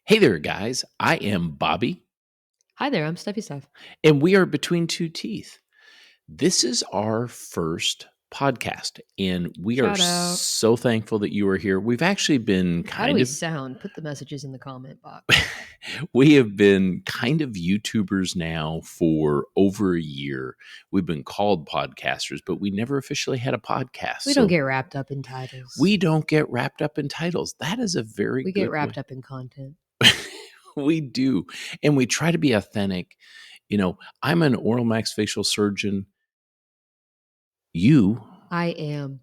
Hey there, guys. I am Bobby, Hi there, I'm Steffi Steph. and we are Between Two Teeth. This is our first podcast, and we are Shout out. so thankful that you are here. We've actually been How do we sound? Put the messages in the comment box. we have been kind of YouTubers now for over a year. We've been called podcasters, but we never officially had a podcast. We don't get wrapped up in titles. We don't get wrapped up in titles. That is a very We good get wrapped way. up in content. We do. And we try to be authentic. I'm an oral maxillofacial surgeon. I am.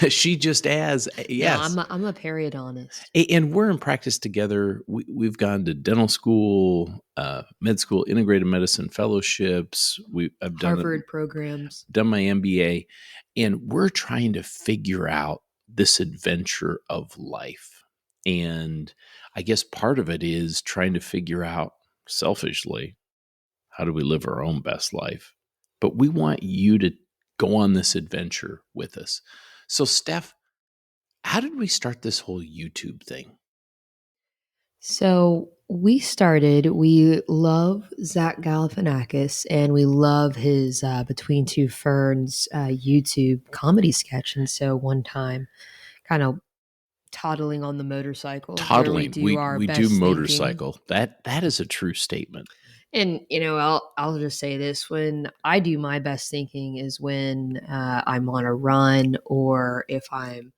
She just as, yes. No, I'm a periodontist. And we're in practice together. We've gone to dental school, med school, integrated medicine fellowships. I've done Harvard programs. Done my MBA, and we're trying to figure out this adventure of life. And I guess part of it is trying to figure out selfishly, how do we live our own best life? But we want you to go on this adventure with us. So, Steph, how did we start this whole YouTube thing? So we love Zach Galifianakis, and we love his Between Two Ferns YouTube comedy sketch. And so one time, kind of toddling on the motorcycle. Toddling. We do motorcycle. Thinking. That is a true statement. And, I'll just say this. When I do my best thinking is when I'm on a run, or if I'm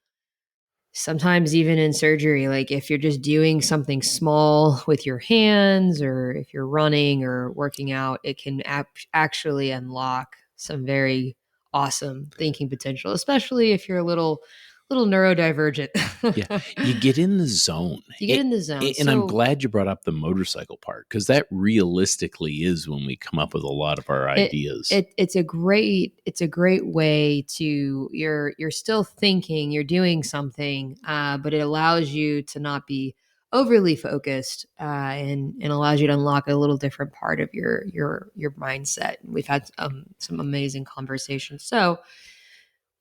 sometimes even in surgery, like if you're just doing something small with your hands, or if you're running or working out, it can actually unlock some very awesome thinking potential, especially if you're a little neurodivergent. Yeah, you get in the zone. And I'm glad you brought up the motorcycle part, because that realistically is when we come up with a lot of our ideas. It's a great way to you're still thinking, you're doing something, but it allows you to not be overly focused, and allows you to unlock a little different part of your mindset. We've had some amazing conversations. So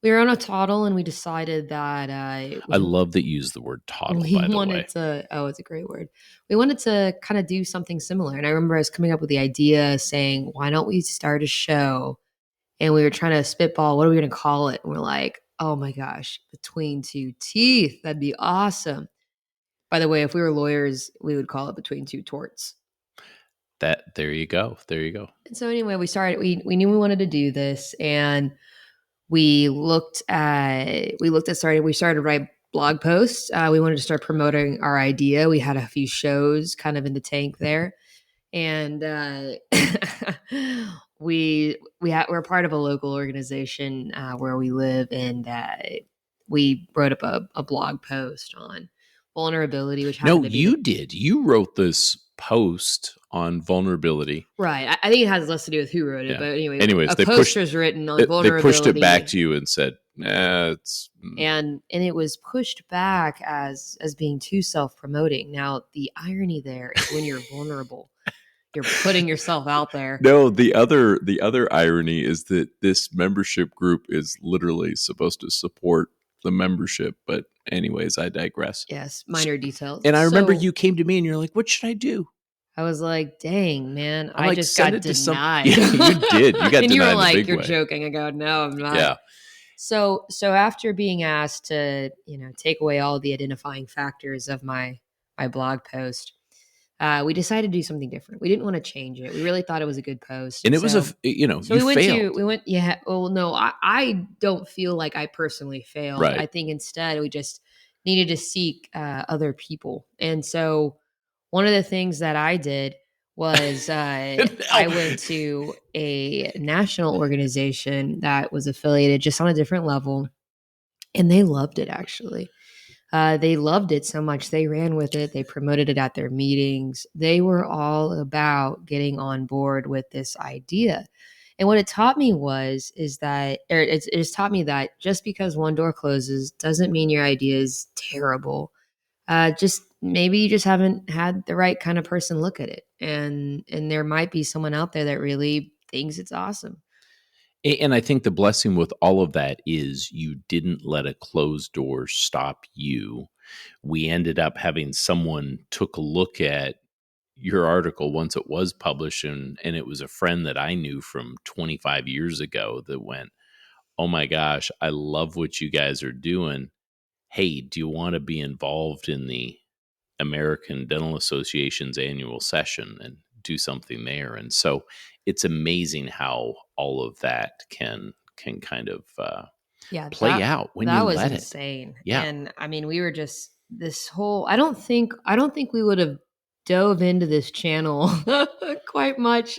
we were on a toddle, and we decided that I love that you use the word toddle, by the way. It's a great word. We wanted to kind of do something similar. And I remember I was coming up with the idea saying, why don't we start a show? And we were trying to spitball, what are we going to call it? And we're like, oh my gosh, Between Two Teeth. That'd be awesome. By the way, if we were lawyers, we would call it Between Two Torts. There you go. And so anyway, we knew we wanted to do this, and we started to write blog posts. We wanted to start promoting our idea. We had a few shows kind of in the tank there. And we're part of a local organization where we live, and we wrote up a blog post on vulnerability, which happened to be did. You wrote this post on vulnerability. Right. I think it has less to do with who wrote it, but anyways, a post was written on vulnerability. They pushed it back to you and said, it's... And it was pushed back as being too self-promoting. Now, the irony there is when you're vulnerable, you're putting yourself out there. No, the other irony is that this membership group is literally supposed to support the membership. But anyways, I digress. Yes, minor details. And I remember you came to me and you're like, what should I do? I was like, dang, man, I just got denied. Yeah, you did. You got denied. And you were like, you're joking. I go, no, I'm not. Yeah. So after being asked to, take away all the identifying factors of my blog post, we decided to do something different. We didn't want to change it. We really thought it was a good post. And it was so you failed. Yeah. Well, no, I don't feel like I personally failed. Right. I think instead we just needed to seek other people. And so one of the things that I did was I went to a national organization that was affiliated just on a different level, and they loved it, actually. They loved it so much, they ran with it. They promoted it at their meetings. They were all about getting on board with this idea. And what it taught me it's taught me that just because one door closes doesn't mean your idea is terrible. Just maybe you just haven't had the right kind of person look at it. And there might be someone out there that really thinks it's awesome. And I think the blessing with all of that is you didn't let a closed door stop you. we ended up having someone took a look at your article once it was published, and it was a friend that I knew from 25 years ago that went, "Oh my gosh, I love what you guys are doing. Hey, do you want to be involved in the American Dental Association's annual session and do something there?" And so it's amazing how all of that can kind of Yeah, play out when that you was let it. insane. Yeah. And I mean, we were just this whole I don't think we would have dove into this channel quite much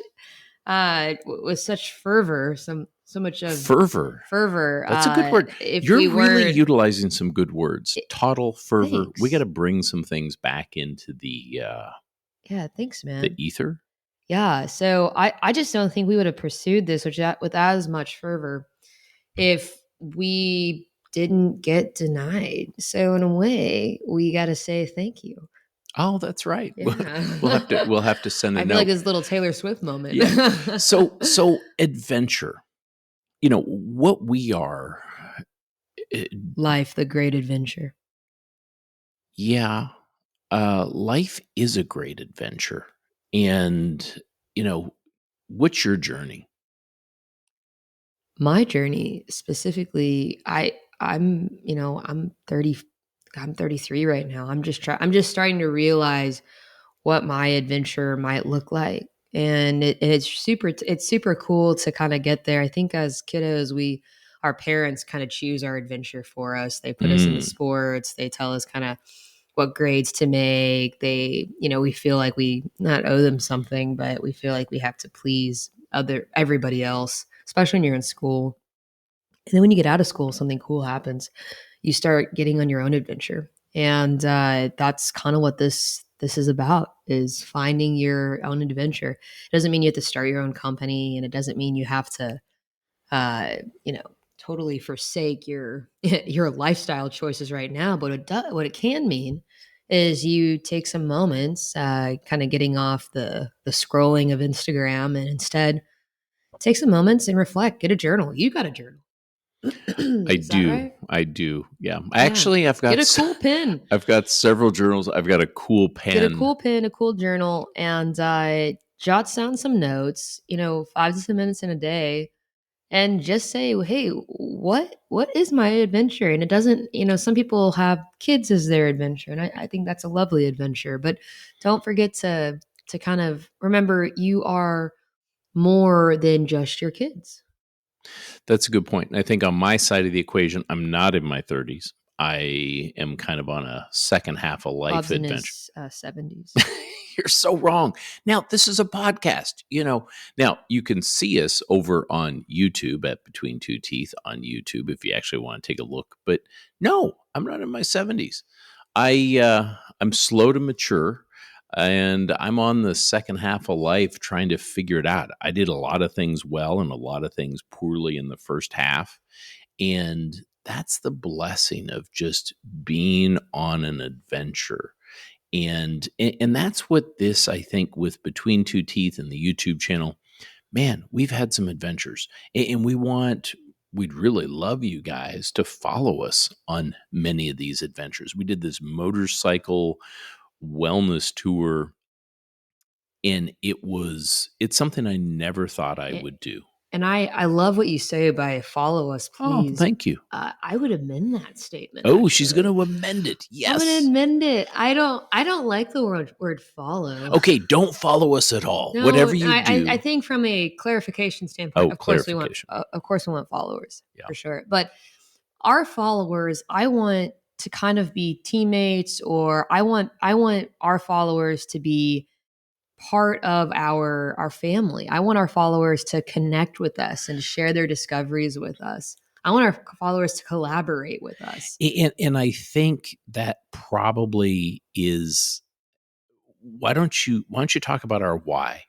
with such fervor, so much of Fervor. fervor That's a good word. if You're we really weren't utilizing some good words. it, Total fervor. We got thanks. to bring some things back into Yeah, thanks, the man. ether. Yeah, so I just don't think we would have pursued this with as much fervor if we didn't get denied. So in a way, we got to say thank you. Oh, that's right. Yeah. We'll have to send a I feel like note. this little Taylor Swift moment. Yeah. So adventure. What we are. eh, Life, the great adventure. Yeah. Life is a great adventure. And, you know, what's your journey? My journey specifically, I'm 30 I'm 33 right now. I'm just starting to realize what my adventure might look like. And it's super cool to kind of get there. I think as kiddos, our parents kind of choose our adventure for us. They put us into Mm, sports. They tell us kind of what grades to make. We feel like we not owe them something, but we feel like we have to please everybody else, especially when you're in school. And then when you get out of school, something cool happens. You start getting on your own adventure, and that's kind of what this is about: is finding your own adventure. It doesn't mean you have to start your own company, and it doesn't mean you have to, uh, you know, totally forsake your your lifestyle choices right now. But what it can mean is you take some moments, kind of getting off the scrolling of Instagram, and instead take some moments and reflect. Get a journal. You got a journal. I Is that do. right? I do. Yeah. Yeah. Actually, Get a cool pen. I've got several journals. I've got a cool Get a pen. cool pen, a cool journal, and jot down some notes. 5 to 10 minutes in a day, and just say, "Hey, what is my adventure?" And it doesn't. Some people have kids as their adventure, and I think that's a lovely adventure. But don't forget to kind of remember you are more than just your kids. That's a good point. And I think on my side of the equation, I'm not in my 30s. I am kind of on a second half of life Bob's in adventure. his 70s. You're so wrong. Now, this is a podcast, Now, you can see us over on YouTube at Between Two Teeth on YouTube if you actually want to take a look. But no, I'm not in my 70s. I'm slow to mature, and I'm on the second half of life trying to figure it out. I did a lot of things well and a lot of things poorly in the first half, and that's the blessing of just being on an adventure. And that's what this, I think, with Between Two Teeth and the YouTube channel, man, we've had some adventures, and we'd really love you guys to follow us on many of these adventures. We did this motorcycle wellness tour, and it's something I never thought I would do. And I love what you say by follow us, Oh, please. thank you. I would amend that statement. Oh, she's going Actually, to amend it. I'm gonna Yes. amend it. I don't like the word follow. Okay, don't follow us at all. No, Whatever you I do. think from a clarification standpoint, Oh, clarification. of course we want followers Yeah. for sure. But our followers, I want to kind of be teammates, or I want our followers to be part of our family. I want our followers to connect with us and share their discoveries with us. I want our followers to collaborate with us. And I think that probably is why don't you talk about our why?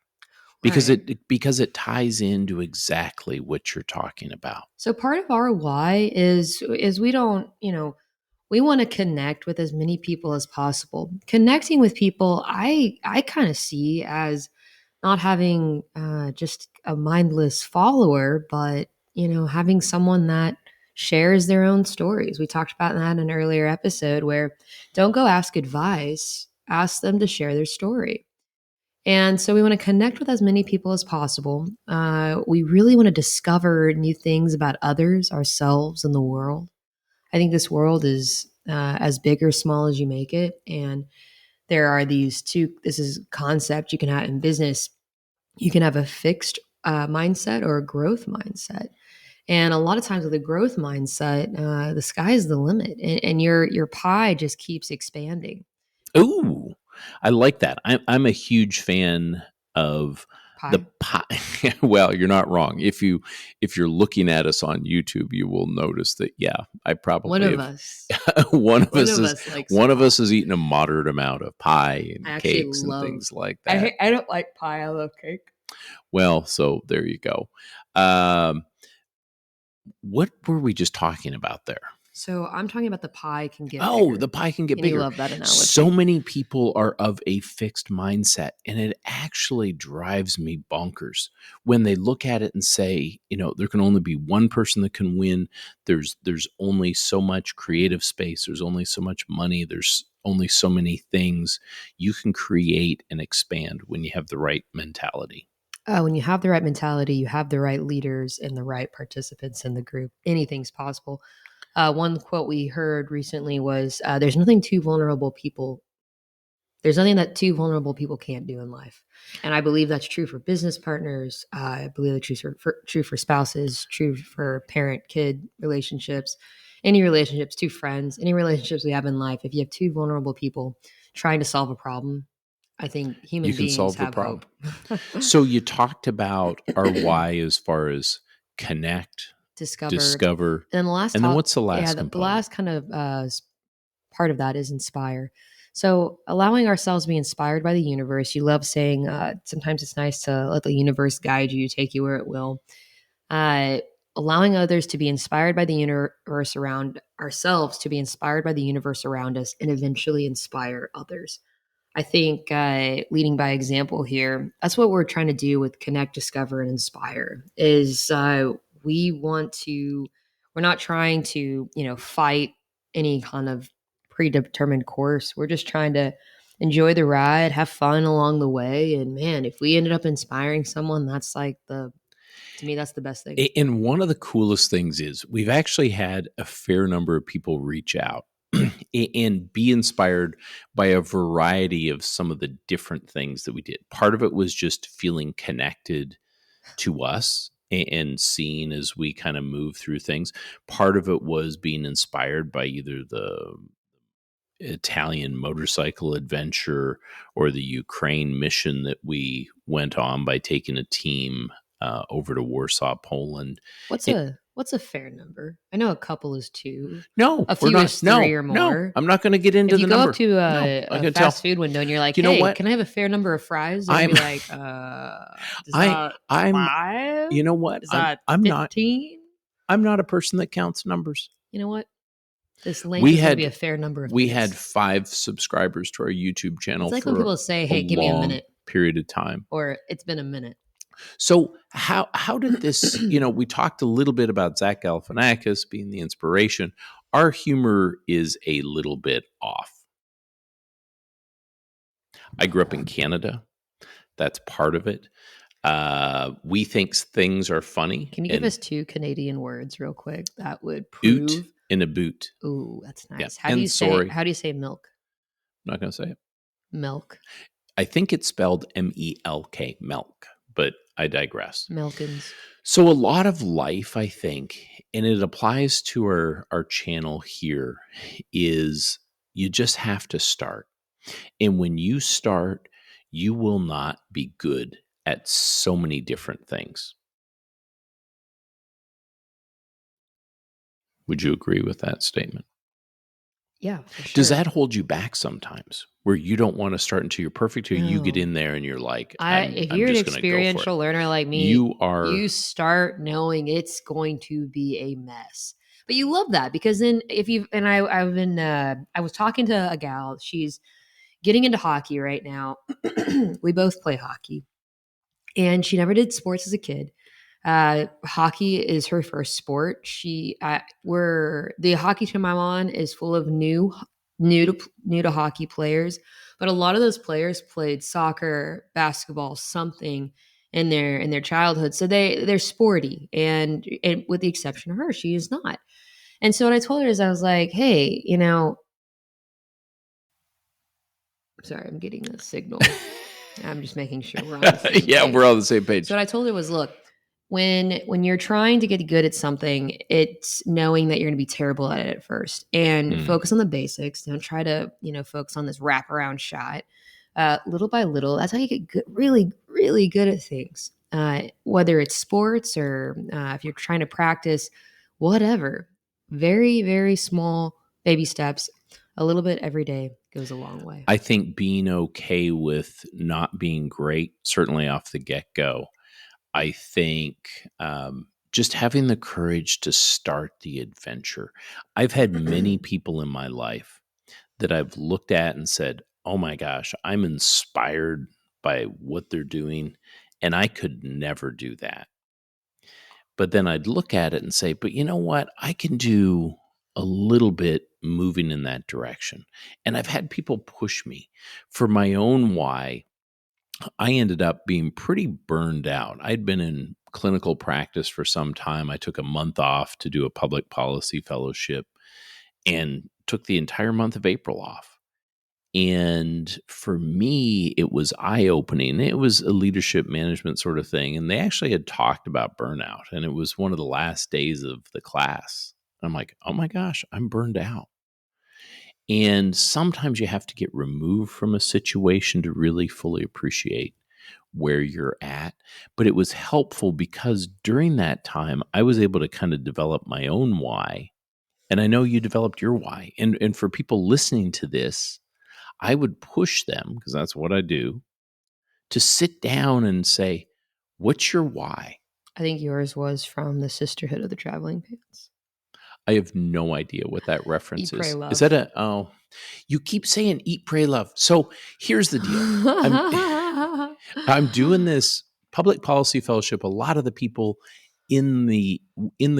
Because Right. it ties into exactly what you're talking about. So part of our why is we don't, we want to connect with as many people as possible. Connecting with people, I kind of see as not having just a mindless follower, but having someone that shares their own stories. We talked about that in an earlier episode where don't go ask advice, ask them to share their story. And so we want to connect with as many people as possible. We really want to discover new things about others, ourselves, and the world. I think this world is as big or small as you make it. And there are this is a concept you can have in business. You can have a fixed mindset or a growth mindset. And a lot of times with a growth mindset, the sky is the limit, and your pie just keeps expanding. Ooh, I like that. I'm a huge fan of the Pie. pie. Well, you're not wrong. If you're looking at us on YouTube, you will notice that. Yeah, I One probably of have. us, One one of us likes the one of pie. us has eaten a moderate amount of pie I and actually cakes and love. things like that. I don't like pie. I love cake. Well, so there you go. Um, what were we just talking about there? So I'm talking about the pie can get Oh, bigger, the pie can get and you bigger. love that So analogy. many people are of a fixed mindset, and it actually drives me bonkers when they look at it and say, there can only be one person that can win. There's only so much creative space. There's only so much money. There's only so many things you can create and expand when you have the right mentality. When you have the right mentality, you have the right leaders and the right participants in the group. Anything's possible. One quote we heard recently was, There's nothing that two vulnerable people can't do in life." And I believe that's true for business partners. I believe that's true for spouses, true for parent-kid relationships, any relationships, two friends, any relationships we have in life. If you have two vulnerable people trying to solve a problem, I think You human can beings solve the have problem. hope. So you talked about our why as far as connect, Discover. discover, And then the last and then top, what's the yeah, last the component? last kind of part of that is inspire. So allowing ourselves to be inspired by the universe. You love saying sometimes it's nice to let the universe guide you, take you where it will. Uh, Allowing others to be inspired by the universe around ourselves, to be inspired by the universe around us, and eventually inspire others. I think leading by example here, that's what we're trying to do with Connect, Discover, and Inspire is we want to, we're not trying to, fight any kind of predetermined course. We're just trying to enjoy the ride, have fun along the way. And man, if we ended up inspiring someone, that's like to me, that's the best thing. And one of the coolest things is we've actually had a fair number of people reach out and be inspired by a variety of some of the different things that we did. Part of it was just feeling connected to us and seeing as we kind of move through things. Part of it was being inspired by either the Italian motorcycle adventure or the Ukraine mission that we went on by taking a team over to Warsaw, Poland. It, What's a fair number? I know a couple is two, no, a we're few not. is three No, or no, more. I'm not going to get If into you the go up number. to No, I'm a going to tell. fast food window and you're like, You know "Hey, what? can I have a fair number of fries?" They're gonna I'm, be like, "Is I, that I'm. 5? You know what? Is that I'm not. 15?" I'm not a person that counts numbers. You know what? This length We is gonna be had a fair number of we had minutes. 5 subscribers to our YouTube It's channel like when for people say, a "Hey, give me a long minute," period of time. or "It's been a minute." So how did this, we talked a little bit about Zach Galifianakis being the inspiration. Our humor is a little bit off. I grew up in Canada. That's part of it. We think things are funny Can you give and us 2 Canadian words real quick that would oot prove. in a boot. Ooh, that's Yeah. nice. And sorry, How do you say milk? I'm not going to say it. Milk. I think it's spelled MELK, milk, but I digress. Milkins. So a lot of life, I think, and it applies to our channel here, is you just have to start. And when you start, you will not be good at so many different things. Would you agree with that statement? Yeah, for Does sure. that hold you back sometimes where you don't want to start until you're perfect or you get No. in there and you're like, If I'm you're an just going to go for it. experiential learner like me, You are you start knowing it's going to be a mess. But you love that because then if you and I've been I was talking to a gal, she's getting into hockey right now. We both play hockey. And she never did sports as a kid. Hockey is her first sport. The hockey team I'm on is full of new to hockey players, but a lot of those players played soccer, basketball, something in their childhood. So they're sporty, and with the exception of her, she is not. And so what I told her is I was like, hey, sorry, I'm getting a signal. I'm just making sure we're on the same Yeah, page. we're on the same page. So what I told her was, look, when you're trying to get good at something, it's knowing that you're going to be terrible at it at first, and focus on the basics. Don't try to focus on this wraparound shot. Little by little, that's how you get good, really, really good at things. Whether it's sports or if you're trying to practice, whatever. Very, very small baby steps. A little bit every day goes a long way. I think being okay with not being great, certainly off the get-go. I think just having the courage to start the adventure. I've had many people in my life that I've looked at and said, oh my gosh, I'm inspired by what they're doing, and I could never do that. But then I'd look at it and say, but you know what? I can do a little bit moving in that direction. And I've had people push me for my own why. I ended up being pretty burned out. I'd been in clinical practice for some time. I took a month off to do a public policy fellowship and took the entire month of April off. And for me, it was eye-opening. It was a leadership management sort of thing. And they actually had talked about burnout. And it was one of the last days of the class. I'm like, oh my gosh, I'm burned out. And sometimes you have to get removed from a situation to really fully appreciate where you're at. But it was helpful because during that time, I was able to kind of develop my own why. And I know you developed your why. And for people listening to this, I would push them, because that's what I do, to sit down and say, what's your why? I think yours was from the Sisterhood of the Traveling Pants. I have no idea what that reference Eat, Pray, is. Love. Is that you keep saying eat, pray, love. So here's the deal. I'm doing this public policy fellowship. A lot of the people in the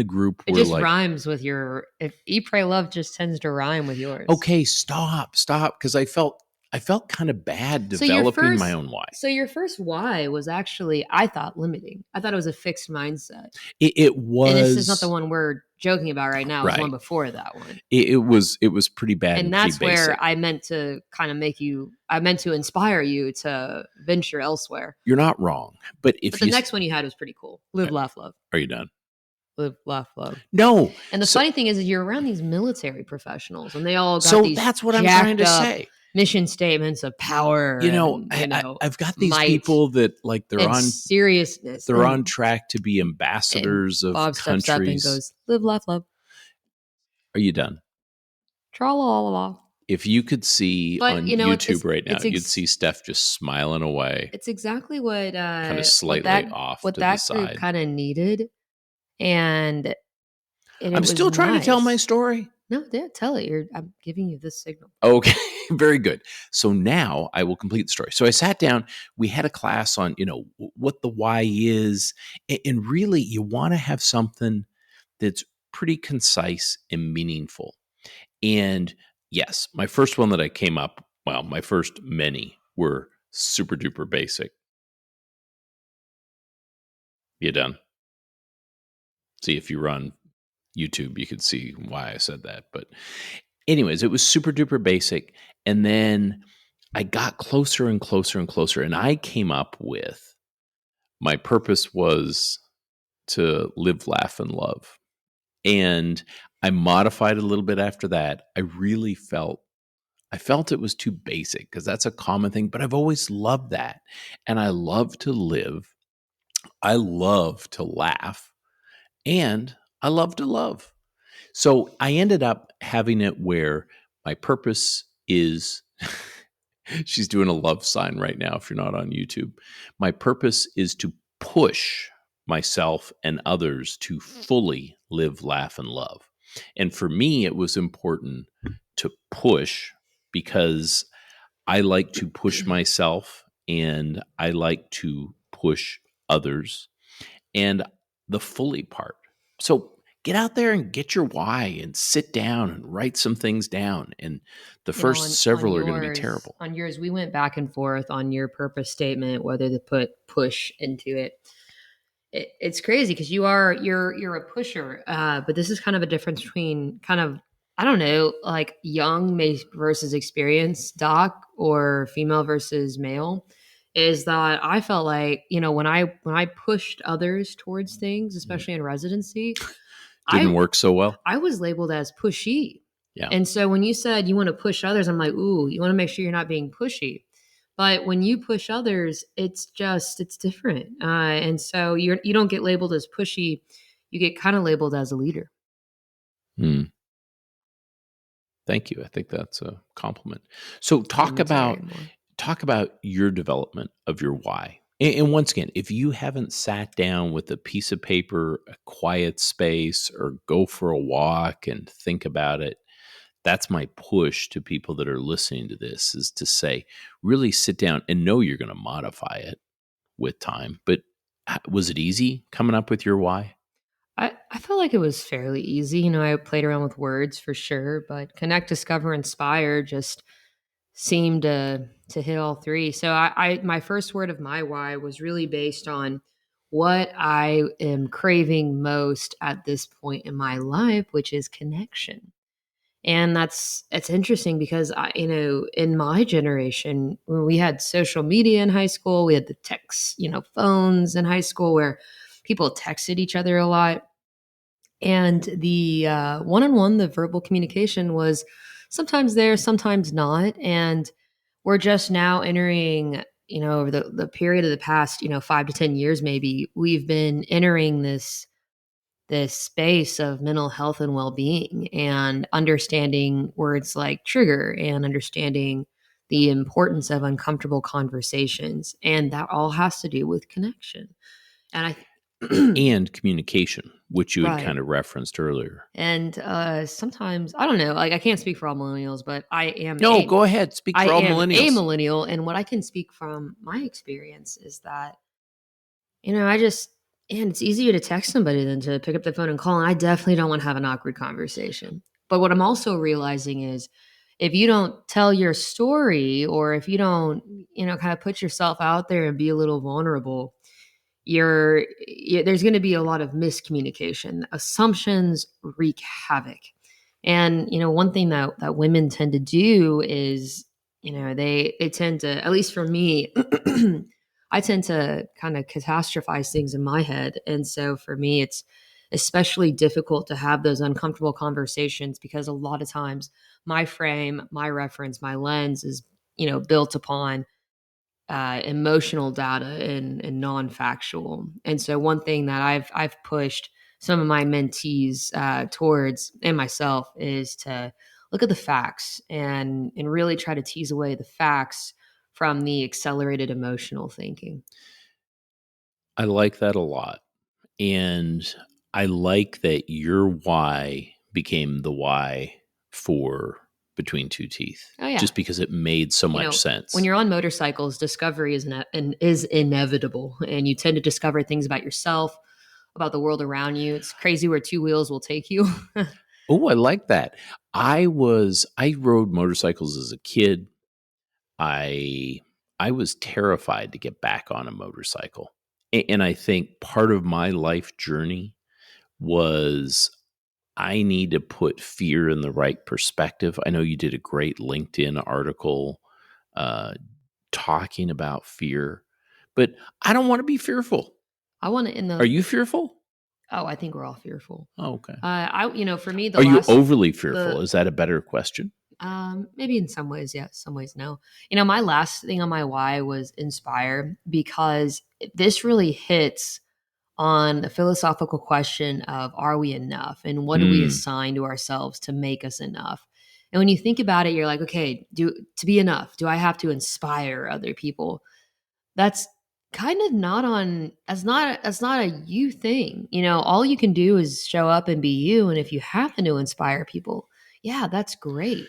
group it were just like, rhymes with your, if Eat, Pray, Love just tends to rhyme with yours. okay, stop. Because I felt kind of bad developing my own why. So your first why was actually, I thought, limiting. I thought it was a fixed mindset. It was. And this is not the one we're joking about right now. It was one before that one. It was pretty bad. And that's where I meant to kind of I meant to inspire you to venture elsewhere. You're not wrong. But the next one you had was pretty cool. Live, laugh, love. Are you done? Live, laugh, love. No. And the funny thing is that you're around these military professionals and they all got these that's what I'm trying to say. Mission statements of power. I've got these people that like they're on seriousness. They're on track to be ambassadors of Bob countries. Steps up and goes, live, laugh, love. Are you done? Tra-la-la-la. If you could see on YouTube right now, you'd see Steph just smiling away. It's exactly what kind of slightly off what to that the side. Group kind of needed. And I'm still trying to tell my story. No, tell it. I'm giving you this signal. Okay, very good. So now I will complete the story. So I sat down. We had a class on, what the why is. And really, you want to have something that's pretty concise and meaningful. And yes, my first one that I came up, my first many were super duper basic. You done? See, if you run YouTube, you could see why I said that. But anyways, it was super duper basic. And then I got closer and closer and closer. And I came up with my purpose was to live, laugh, and love. And I modified a little bit after that. I felt it was too basic because that's a common thing, but I've always loved that. And I love to live. I love to laugh. And I love to love. So I ended up having it where my purpose is, she's doing a love sign right now if you're not on YouTube. My purpose is to push myself and others to fully live, laugh, and love. And for me, it was important to push because I like to push myself and I like to push others. And the fully part. So get out there and get your why and sit down and write some things down. And the first several are going to be terrible. On yours, we went back and forth on your purpose statement, whether to put push into it. It's crazy because you're a pusher, but this is kind of a difference between kind of, I don't know, like young versus experienced doc, or female versus male. Is that I felt like, when I pushed others towards things, especially in residency, Didn't I work so well. I was labeled as pushy. Yeah. And so when you said you want to push others, I'm like, ooh, you want to make sure you're not being pushy. But when you push others, it's different. And so you don't get labeled as pushy. You get kind of labeled as a leader. Hmm. Thank you. I think that's a compliment. So talk about your development of your why. And once again, if you haven't sat down with a piece of paper, a quiet space, or go for a walk and think about it, that's my push to people that are listening to this, is to say, really sit down and know you're going to modify it with time. But was it easy coming up with your why? I felt like it was fairly easy. I played around with words for sure, but connect, discover, inspire just seemed to hit all three. So I my first word of my why was really based on what I am craving most at this point in my life, which is connection. And it's interesting because in my generation, when we had social media in high school, we had the text, phones in high school where people texted each other a lot. And the one-on-one, the verbal communication was sometimes there, sometimes not. And we're just now entering, over the period of the past, 5 to 10 years, maybe we've been entering this space of mental health and well-being, and understanding words like trigger, and understanding the importance of uncomfortable conversations. And that all has to do with connection. And and communication, which you had right. kind of referenced earlier. And sometimes, I don't know, like I can't speak for all millennials, but No, go ahead. Speak I for all am a millennials. millennial. And what I can speak from my experience is that, and it's easier to text somebody than to pick up the phone and call. And I definitely don't want to have an awkward conversation. But what I'm also realizing is, if you don't tell your story, or if you don't, kind of put yourself out there and be a little vulnerable, there's going to be a lot of miscommunication. Assumptions wreak havoc. And one thing that women tend to do is, they tend to, at least for me, I tend to kind of catastrophize things in my head. And so for me, it's especially difficult to have those uncomfortable conversations, because a lot of times my frame, my reference, my lens is, built upon emotional data and non-factual. And so one thing that I've pushed some of my mentees towards, and myself, is to look at the facts, and really try to tease away the facts from the accelerated emotional thinking. I like that a lot. And I like that your why became the why for Between Two Teeth, Oh yeah. just because it made so much sense. When you're on motorcycles, discovery is inevitable, and you tend to discover things about yourself, about the world around you. It's crazy where two wheels will take you. Oh, I like that. I rode motorcycles as a kid. I was terrified to get back on a motorcycle. And I think part of my life journey was, I need to put fear in the right perspective. I know you did a great LinkedIn article uh, talking about fear, but I don't want to be fearful. I want to, in Are the you fearful? Oh, I think we're all fearful. Oh, okay. For me, Are you overly fearful? Is that a better question? Maybe in some ways, yes, some ways, no. My last thing on my why was inspire, because this really hits on the philosophical question of, are we enough, and what do we assign to ourselves to make us enough? And when you think about it, you're like, okay, to be enough, do I have to inspire other people? That's kind of not on that's not a you thing. All you can do is show up and be you, and if you happen to inspire people, yeah, that's great.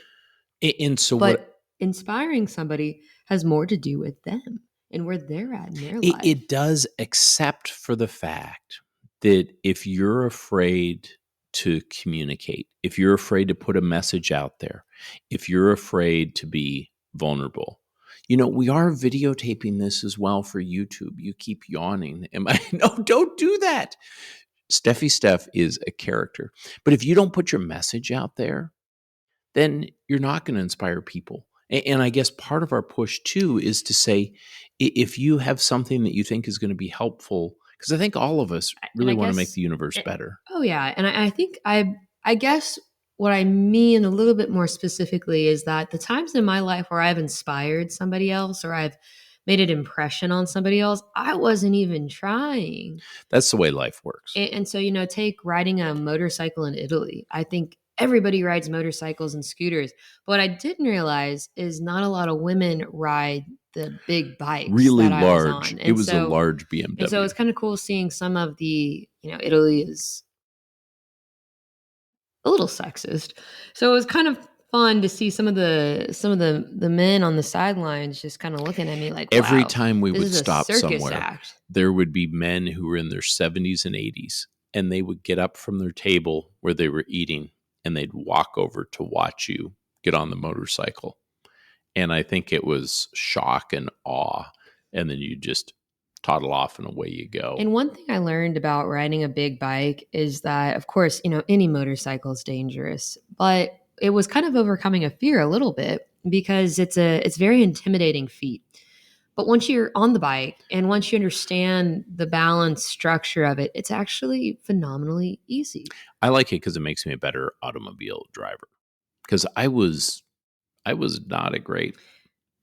And so But inspiring somebody has more to do with them and where they're at in their life. it does, except for the fact that if you're afraid to communicate, if you're afraid to put a message out there, if you're afraid to be vulnerable, we are videotaping this as well for YouTube. You keep yawning. No, don't do that. Steph is a character. But if you don't put your message out there, then you're not going to inspire people. And I guess part of our push too is to say, if you have something that you think is going to be helpful, because I think all of us And really I want to make guess, the universe better. oh yeah. And I think I guess what I mean a little bit more specifically is that the times in my life where I've inspired somebody else or I've made an impression on somebody else, I wasn't even trying. That's the way life works. And so, take riding a motorcycle in Italy. I think everybody rides motorcycles and scooters. But what I didn't realize is not a lot of women ride the big bikes Really that I was large. on. It was a large BMW. And so it's kind of cool seeing some of the, Italy is a little sexist. So it was kind of fun to see some of the men on the sidelines just kind of looking at me like, every wow, time we this would is a stop circus somewhere, act. there would be men who were in their 70s and 80s, and they would get up from their table where they were eating, and they'd walk over to watch you get on the motorcycle. And I think it was shock and awe, and then you just toddle off and away you go. And one thing I learned about riding a big bike is that, of course, any motorcycle is dangerous, but it was kind of overcoming a fear a little bit because it's very intimidating feat. But once you're on the bike and once you understand the balance structure of it, it's actually phenomenally easy. I like it because it makes me a better automobile driver. Because I was not a great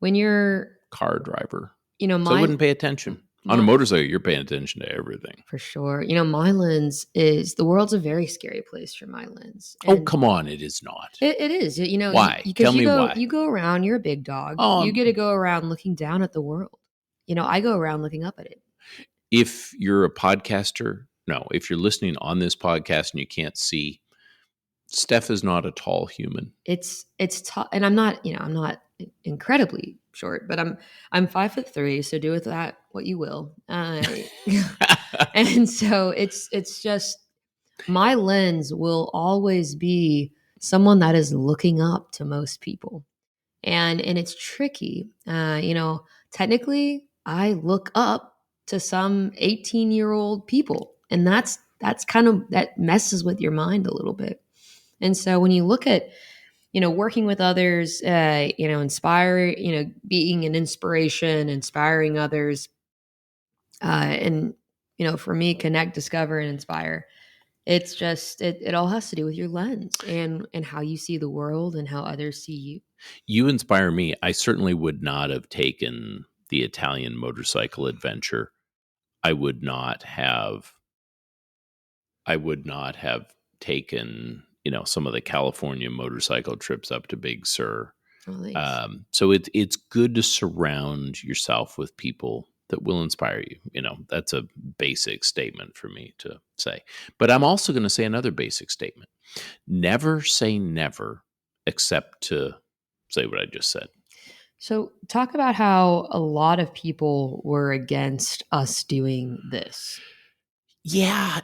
When you're, car driver, you know, so I my wouldn't pay attention. On a motorcycle, you're paying attention to everything. for sure. My lens is the world's a very scary place for my lens. Oh, come on, it is not. It is. Why? Tell me why. You go around, you're a big dog. Oh, You get to go around looking down at the world. I go around looking up at it. If you're a podcaster, no, if you're listening on this podcast and you can't see, Steph is not a tall human. It's tough, and I'm not incredibly short, but I'm 5'3", so do with that what you will. And so it's just my lens will always be someone that is looking up to most people, and it's tricky. Technically, I look up to some 18-year-old people, and that's kind of that messes with your mind a little bit. And so when you look at working with others, inspire, being an inspiration, inspiring others, and for me, connect, discover, and inspire. It's just it all has to do with your lens and how you see the world and how others see you. You inspire me. I certainly would not have taken the Italian motorcycle adventure. I would not have taken, some of the California motorcycle trips up to Big Sur. Oh, thanks. So it's good to surround yourself with people that will inspire you. That's a basic statement for me to say. But I'm also going to say another basic statement. Never say never except to say what I just said. So talk about how a lot of people were against us doing this. Yeah,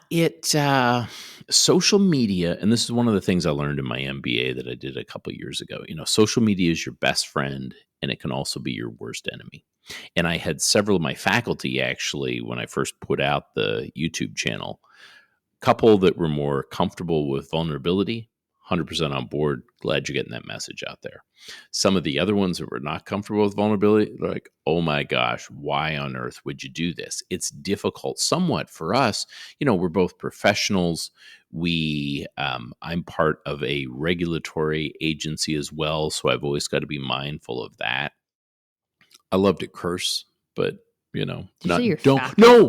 social media, and this is one of the things I learned in my MBA that I did a couple years ago. Social media is your best friend, and it can also be your worst enemy. And I had several of my faculty actually, when I first put out the YouTube channel, couple that were more comfortable with vulnerability, 100% on board. Glad you're getting that message out there. Some of the other ones that were not comfortable with vulnerability, they're like, oh my gosh, why on earth would you do this? It's difficult somewhat for us. We're both professionals. I'm part of a regulatory agency as well, so I've always got to be mindful of that. I love to curse, but Did you say your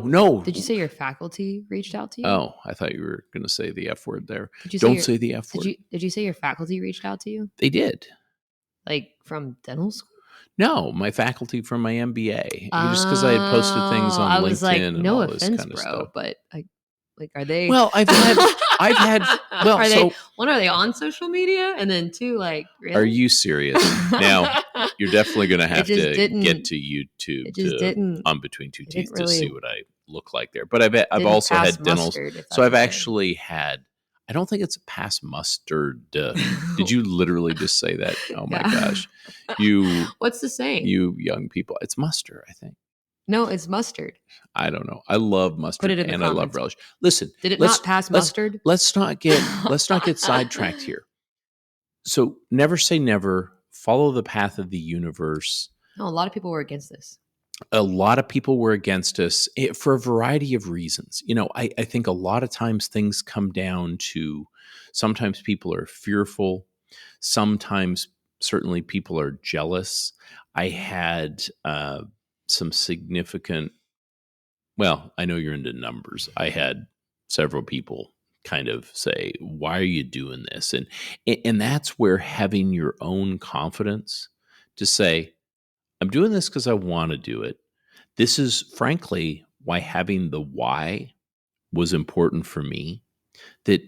no. Did you say your faculty reached out to you? Oh, I thought you were going to say the F word there. Don't say the F word. Did you say your faculty reached out to you? They did. Like from dental school? No, my faculty from my MBA. Just because I had posted things on LinkedIn was like, and no all this offense, kind of bro, stuff. but are they? Well, I've had. Well, are so they? One, are they on social media? And then two, like, really? Are you serious? Now you're definitely going to have to didn't- get to YouTube It just didn't. on Between Two it Teeth didn't to really- see what I look like there. But I've Didn't also pass had dentals. mustard, if So that's I've a thing. actually had, I don't think it's a pass mustard. Did you literally just say that? Oh my Yeah. gosh. You What's the saying? you young people. It's mustard, I think. No, it's mustard. I don't know. I love Put mustard it in the and I love comments. relish. Listen, Did it not let's pass let's mustard? let's not get sidetracked here. So never say never. Follow the path of the universe. No, a lot of people were against this. A lot of people were against us for a variety of reasons. I think a lot of times things come down to sometimes people are fearful. Sometimes, certainly, people are jealous. I had some significant, well, I know you're into numbers. I had several people kind of say, "Why are you doing this?" And that's where having your own confidence to say, "I'm doing this because I want to do it." This is frankly why having the why was important for me. That,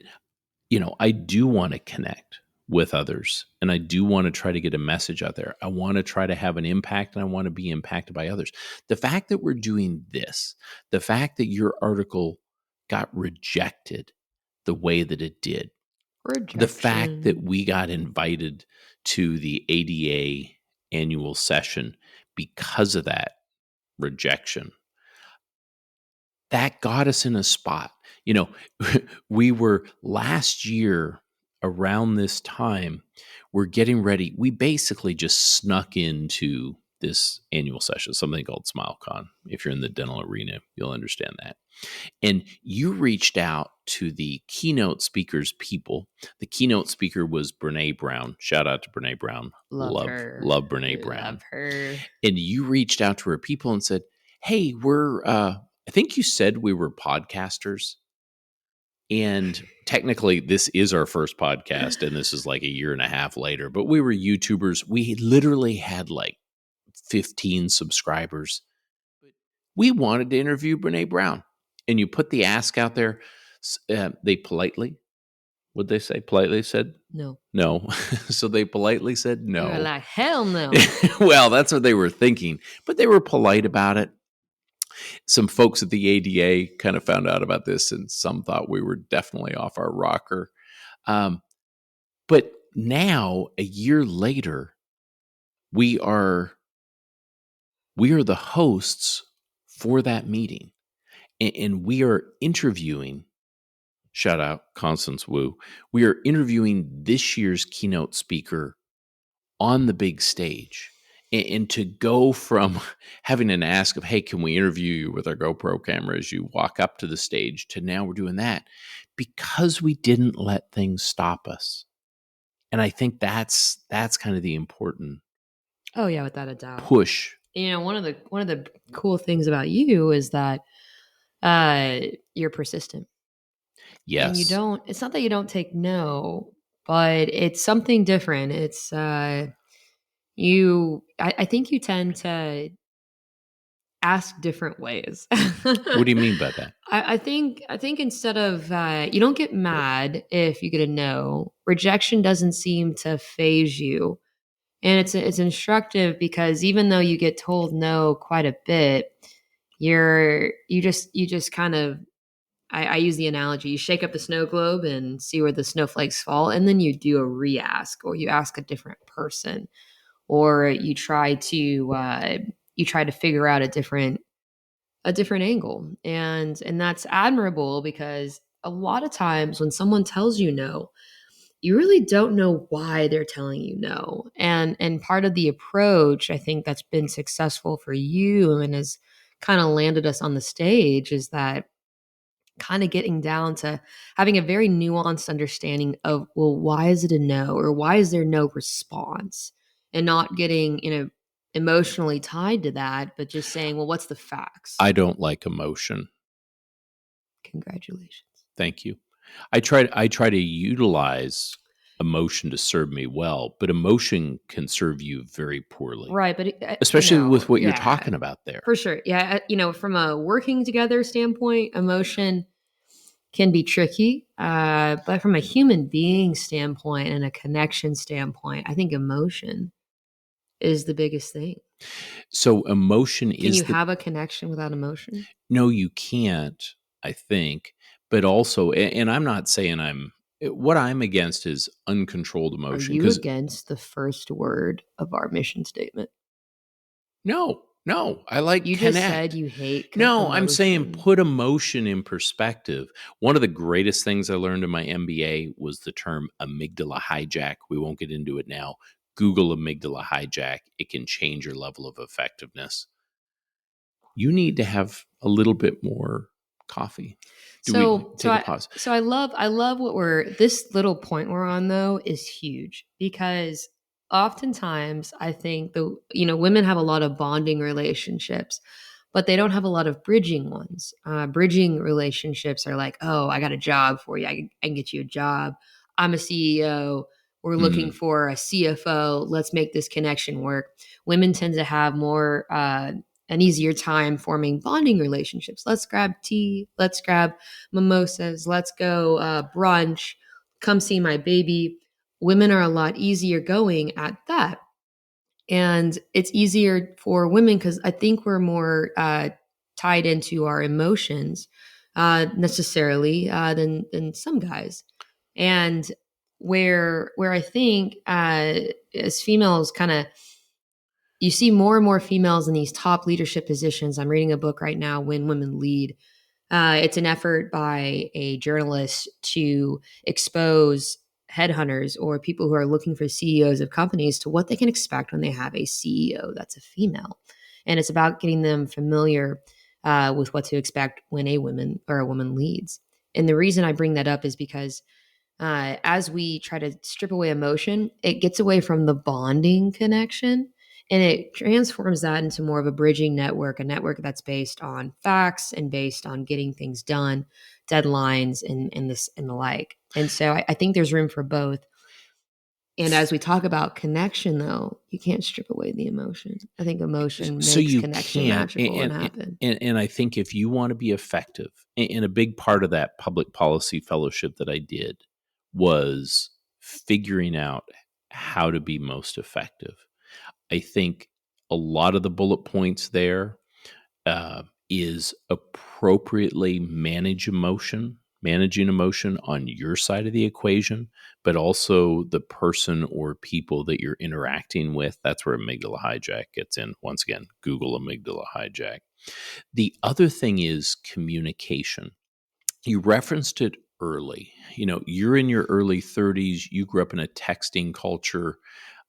I do want to connect with others and I do want to try to get a message out there. I want to try to have an impact and I want to be impacted by others. The fact that we're doing this, the fact that your article got rejected the way that it did, the fact that Rejection. we got invited to the ADA annual session because of that rejection, that got us in a spot. We were last year around this time, we're getting ready. We basically just snuck into this annual session, something called SmileCon. If you're in the dental arena, you'll understand that. And you reached out to the keynote speakers people. The keynote speaker was Brene Brown. Shout out to Brene Brown. Love Love, her. love Brene Brown. Love her. And you reached out to her people and said, "Hey, I think you said we were podcasters. And technically, this is our first podcast, and this is like a year and a half later, but we were YouTubers. We literally had like 15 subscribers. We wanted to interview Brene Brown." And you put the ask out there. They politely, would they say politely said No. no? So they politely said They were no. like, hell no. Well, that's what they were thinking, but they were polite about it. Some folks at the ADA kind of found out about this, and some thought we were definitely off our rocker. But now, a year later, we are the hosts for that meeting, and we are interviewing. Shout out Constance Wu. We are interviewing this year's keynote speaker on the big stage. And to go from having an ask of, "Hey, can we interview you with our GoPro camera as you walk up to the stage," to now we're doing that because we didn't let things stop us. And I think that's kind of the important Oh yeah, without a doubt. push. One of the cool things about you is that you're persistent. And Yes. it's not that you don't take no, but it's something different. It's I think you tend to ask different ways. What do you mean by that? I think instead of you don't get mad if you get a no. Rejection doesn't seem to phase you, and it's instructive because even though you get told no quite a bit, you just kind of I use the analogy: you shake up the snow globe and see where the snowflakes fall, and then you do a re-ask, or you ask a different person, or you try to figure out a different angle. And that's admirable because a lot of times when someone tells you no, you really don't know why they're telling you no. And part of the approach I think that's been successful for you and has kind of landed us on the stage is that kind of getting down to having a very nuanced understanding of, well, why is it a no, or why is there no response, and not getting emotionally tied to that, but just saying, well, what's the facts? I don't like emotion. Congratulations. Thank you. I try to utilize emotion to serve me well, but emotion can serve you very poorly, Right, but especially with what you're yeah, talking about there. for sure. Yeah, from a working together standpoint, emotion can be tricky, but from a human being standpoint and a connection standpoint, I think emotion is the biggest thing. So emotion Can is you the have a connection without emotion? no, you can't, I think, but also, and I'm not saying what I'm against is uncontrolled Are emotion you because against the first word of our mission statement? no, no, I like You just said connect. you hate No, I'm saying emotion. put emotion in perspective. One of the greatest things I learned in my MBA was the term amygdala hijack. We won't get into it now. Google amygdala hijack. It can change your level of effectiveness. You need to have a little bit more coffee. Do we So, so take a I, pause? so I love what this little point we're on though is huge because oftentimes I think women have a lot of bonding relationships, but they don't have a lot of bridging ones. Bridging relationships are like, oh, I got a job for you. I can get you a job. I'm a CEO. We're looking Mm, for a CFO. Let's make this connection work. Women tend to have more an easier time forming bonding relationships. Let's grab tea. Let's grab mimosas. Let's go brunch. Come see my baby. Women are a lot easier going at that. And it's easier for women because I think we're more tied into our emotions necessarily than some guys. And where I think as females, kind of you see more and more females in these top leadership positions. I'm reading a book right now, When Women Lead. It's an effort by a journalist to expose headhunters or people who are looking for CEOs of companies to what they can expect when they have a CEO that's a female. And it's about getting them familiar with what to expect when a woman leads. And the reason I bring that up is because as we try to strip away emotion, it gets away from the bonding connection and it transforms that into more of a bridging network, a network that's based on facts and based on getting things done, deadlines, and the like. And so I think there's room for both. And as we talk about connection, though, you can't strip away the emotion. I think emotion so makes you connection can't, magical and happen. and I think if you want to be effective, and a big part of that public policy fellowship that I did was figuring out how to be most effective. I think a lot of the bullet points there is appropriately managing emotion on your side of the equation, but also the person or people that you're interacting with. That's where amygdala hijack gets in. Once again, Google amygdala hijack. The other thing is communication. You referenced it early. You're in your early 30s. You grew up in a texting culture.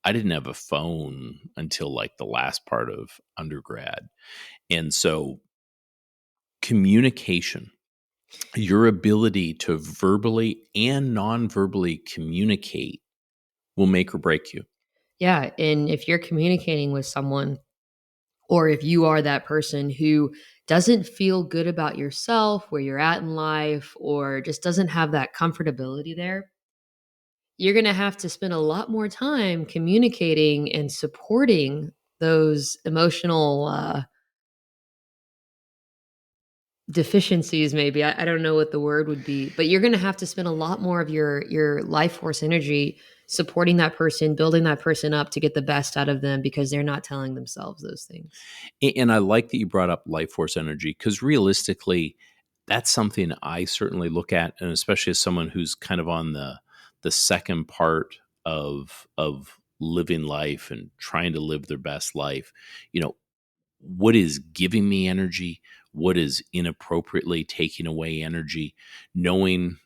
I didn't have a phone until like the last part of undergrad. And so communication, your ability to verbally and non-verbally communicate will make or break you. Yeah. And if you're communicating with someone, or if you are that person who doesn't feel good about yourself, where you're at in life, or just doesn't have that comfortability there, you're going to have to spend a lot more time communicating and supporting those emotional deficiencies. Maybe I don't know what the word would be, but you're going to have to spend a lot more of your life force energy supporting that person, building that person up to get the best out of them because they're not telling themselves those things. And I like that you brought up life force energy because realistically, that's something I certainly look at, and especially as someone who's kind of on the second part of living life and trying to live their best life. What is giving me energy, what is inappropriately taking away energy, knowing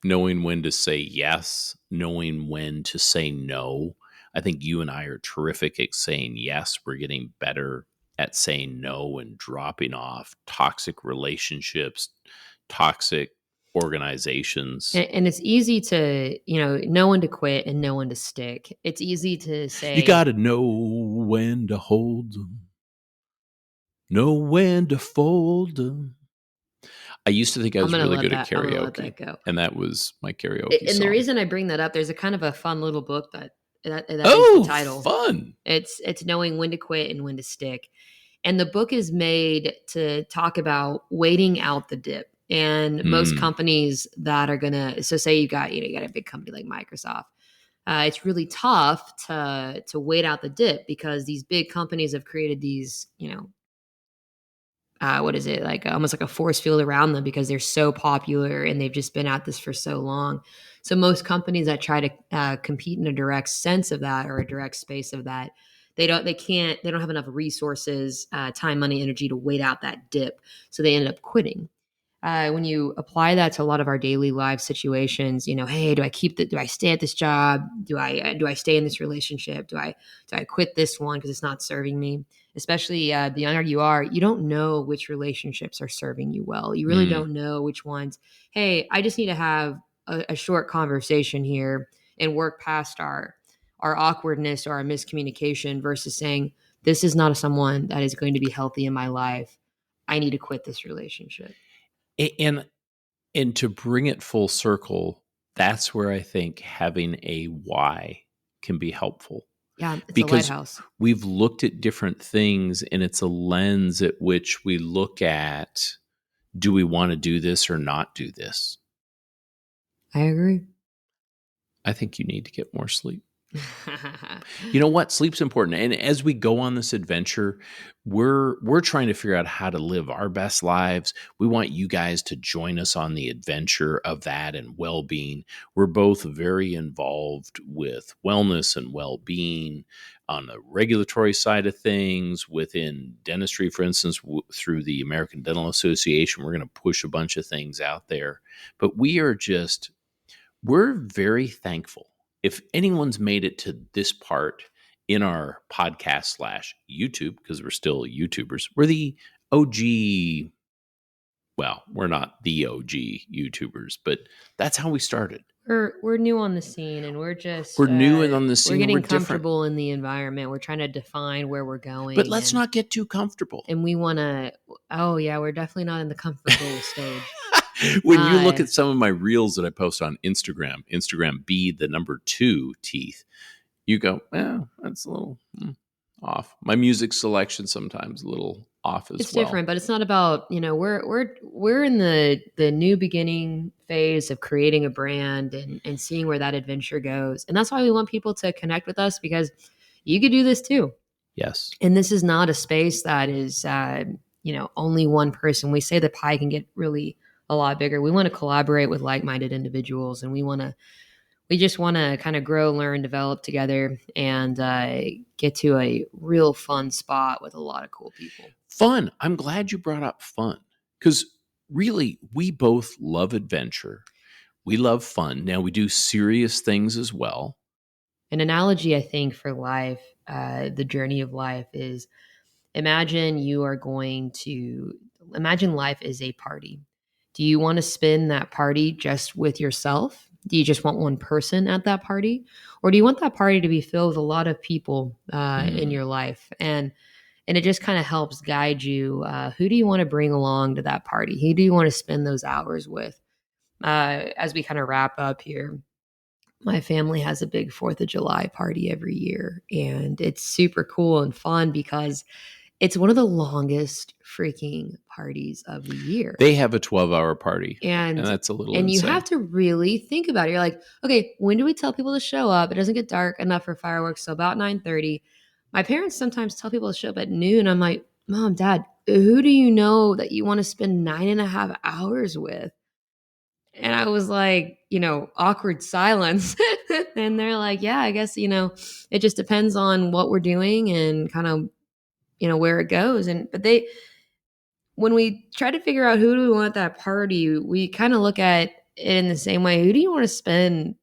knowing when to say yes, knowing when to say no. I think you and I are terrific at saying yes. We're getting better at saying no and dropping off toxic relationships, toxic organizations. And it's easy to, know when to quit and know when to stick. It's easy to You say, got to know when to hold them, know when to fold them. I used to think I was really good at I'm gonna let karaoke, that go. and that was my karaoke And the song. reason I bring that up, there's a kind of a fun little book that is the Oh, title. fun. It's knowing when to quit and when to stick. And the book is made to talk about waiting out the dip. And most Mm, companies that are gonna, so say you got a big company like Microsoft. it's really tough to wait out the dip because these big companies have created these, what is it, like almost like a force field around them because they're so popular and they've just been at this for so long. So most companies that try to compete in a direct sense of that or a direct space of that, they don't have enough resources, time, money, energy to wait out that dip. So they end up quitting. When you apply that to a lot of our daily life situations, hey, do I stay at this job? Do I stay in this relationship? Do I quit this one because it's not serving me? Especially the younger you are, you don't know which relationships are serving you well. You really Mm. don't know which ones. Hey, I just need to have a short conversation here and work past our awkwardness or our miscommunication versus saying, this is not someone that is going to be healthy in my life. I need to quit this relationship. And to bring it full circle, that's where I think having a why can be helpful, Yeah, it's a because lighthouse. we've looked at different things and it's a lens at which we look at, do we want to do this or not do this? I agree. I think you need to get more sleep. You know what? Sleep's important. And as we go on this adventure, we're trying to figure out how to live our best lives. We want you guys to join us on the adventure of that and well-being. We're both very involved with wellness and well-being on the regulatory side of things within dentistry, for instance, through the American Dental Association. We're going to push a bunch of things out there. But we're very thankful. If anyone's made it to this part in our podcast / YouTube, because we're still YouTubers, we're the OG. Well, we're not the OG YouTubers, but that's how we started. We're new on the scene, and we're just We're new and on the we're scene, and we're getting different. comfortable in the environment. We're trying to define where we're But going, let's not get too comfortable. and we want to. Oh yeah, we're definitely not in the comfortable stage. When you look at some of my reels that I post on Instagram B the number 2 teeth, you go, well, that's a little off. My music selection sometimes a little off as It's well. different, but it's not about, we're in the new beginning phase of creating a brand and seeing where that adventure goes. And that's why we want people to connect with us, because you could do this too. Yes. And this is not a space that is only one person. We say the pie can get really a lot bigger. We want to collaborate with like-minded individuals, and we just want to kind of grow, learn, develop together, and get to a real fun spot with a lot of cool people. Fun. I'm glad you brought up fun, because really, we both love adventure. We love fun. Now, we do serious things as well. An analogy, I think, for life, the journey of life is, imagine life is a party. Do you want to spend that party just with yourself? Do you just want one person at that party? Or do you want that party to be filled with a lot of people in your life? And it just kind of helps guide you. Who do you want to bring along to that party? Who do you want to spend those hours with? As we kind of wrap up here, my family has a big 4th of July party every year, and it's super cool and fun because it's one of the longest freaking parties of the year. They have a 12-hour party, and that's a little and insane. You have to really think about it. You're like, okay, when do we tell people to show up? It doesn't get dark enough for fireworks, so about 9:30. My parents sometimes tell people to show up at noon. I'm like, Mom, Dad, who do you know that you want to spend 9.5 hours with? And I was like, awkward silence. And they're like, yeah, I guess, it just depends on what we're doing and kind of, where it goes. When we try to figure out who do we want at that party, we kind of look at it in the same way. Who do you want to spend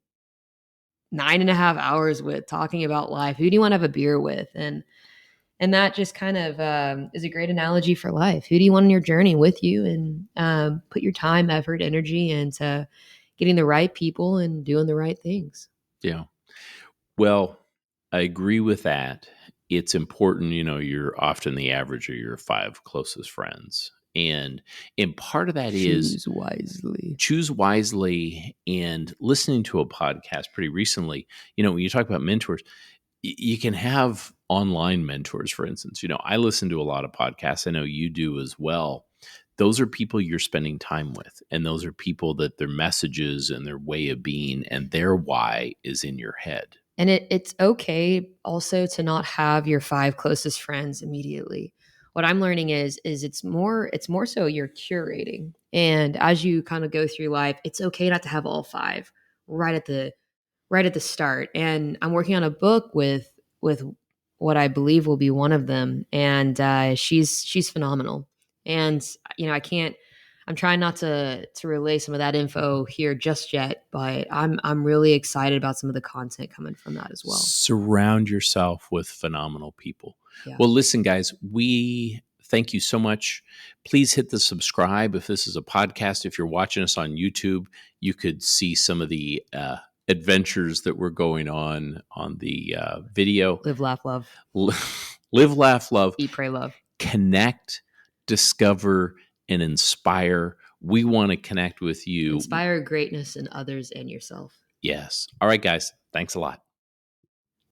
9.5 hours with talking about life? Who do you want to have a beer with? And that just kind of is a great analogy for life. Who do you want on your journey with you? And put your time, effort, energy into getting the right people and doing the right things. Yeah. Well, I agree with that. It's important, you're often the average of your 5 closest friends. And part of that is choose wisely. And listening to a podcast pretty recently, when you talk about mentors, you can have online mentors, for instance. I listen to a lot of podcasts. I know you do as well. those are people you're spending time with. And those are people that their messages and their way of being and their why is in your head. And it's okay also to not have your 5 closest friends immediately. What I'm learning is it's more so you're curating. And as you kind of go through life, it's okay not to have all 5 right at the right at the start. And I'm working on a book with what I believe will be one of them, and she's phenomenal. And I can't. I'm trying not to relay some of that info here just yet, but I'm really excited about some of the content coming from that as well. Surround yourself with phenomenal people. Yeah. Well, listen, guys, we thank you so much. Please hit the subscribe if this is a podcast. If you're watching us on YouTube, you could see some of the adventures that were going on the video. Live, laugh, love. Live, laugh, love. Eat, pray, love. Connect, discover, and inspire. We want to connect with you. Inspire greatness in others and yourself. Yes. All right, guys. Thanks a lot.